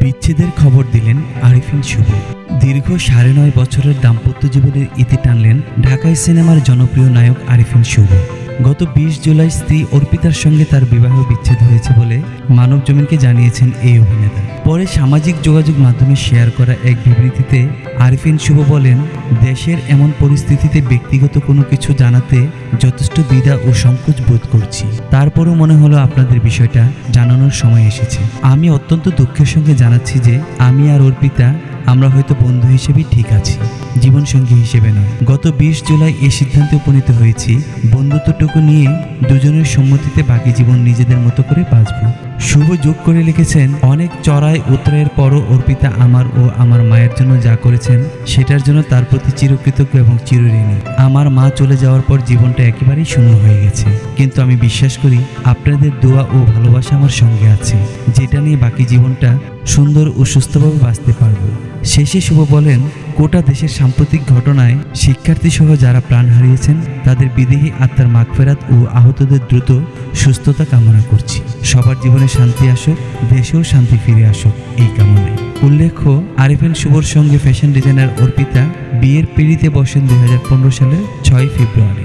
বিচ্ছেদের খবর দিলেন আরিফিন শুভ। দীর্ঘ 9.5 বছরের দাম্পত্য জীবনের ইতি টানলেন ঢাকাই সিনেমার জনপ্রিয় নায়ক আরিফিন শুভ। গত 20 জুলাই স্ত্রী অর্পিতার সঙ্গে তার বিবাহ বিচ্ছেদ হয়েছে বলে মানবজমিনকে জানিয়েছেন এই অভিনেতা। পরে সামাজিক যোগাযোগ মাধ্যমে শেয়ার করা এক বিবৃতিতে আরিফিন শুভ বলেন, দেশের এমন পরিস্থিতিতে ব্যক্তিগত কোনো কিছু জানাতে যথেষ্ট দ্বিধা ও সংকোচ বোধ করছি। তারপরও মনে হলো আপনাদের বিষয়টা জানানোর সময় এসেছে। আমি অত্যন্ত দুঃখের সঙ্গে জানাচ্ছি যে আমি আর অর্পিতা আমরা হয়তো বন্ধু হিসেবেই ঠিক আছি, জীবনসঙ্গী হিসেবে নয়। গত 20 জুলাই এই সিদ্ধান্তে উপনীত হয়েছি, বন্ধুত্বটুকু নিয়ে দুজনের সম্মতিতে বাকি জীবন নিজেদের মতো করে বাঁচব। শুভ যোগ করে লিখেছেন, অনেক চড়াই উতরাইয়ের পরও অর্পিতা আমার ও আমার মায়ের জন্য যা করেছেন সেটার জন্য তার প্রতি চিরকৃতজ্ঞ এবং চিরঋণী। আমার মা চলে যাওয়ার পর জীবনটা একেবারেই শূন্য হয়ে গেছে, কিন্তু আমি বিশ্বাস করি আপনাদের দোয়া ও ভালোবাসা আমার সঙ্গে আছে, যেটা নিয়ে বাকি জীবনটা সুন্দর ও সুস্থভাবে বাঁচতে পারব। শেষে শুভ বলেন, গোটা দেশের সাম্প্রতিক ঘটনায় শিক্ষার্থী সহ যারা প্রাণ হারিয়েছেন তাদের বিদেহী আত্মার মাগফিরাত ও আহতদের দ্রুত সুস্থতা কামনা করছি। সবার জীবনে শান্তি আসুক, দেশেও শান্তি ফিরে আসুক এই কামনায়। উল্লেখ্য, আরিফিন শুভর সঙ্গে ফ্যাশন ডিজাইনার অর্পিতা বিয়ের পিঁড়িতে বসেন 2015 সালের 6 ফেব্রুয়ারি।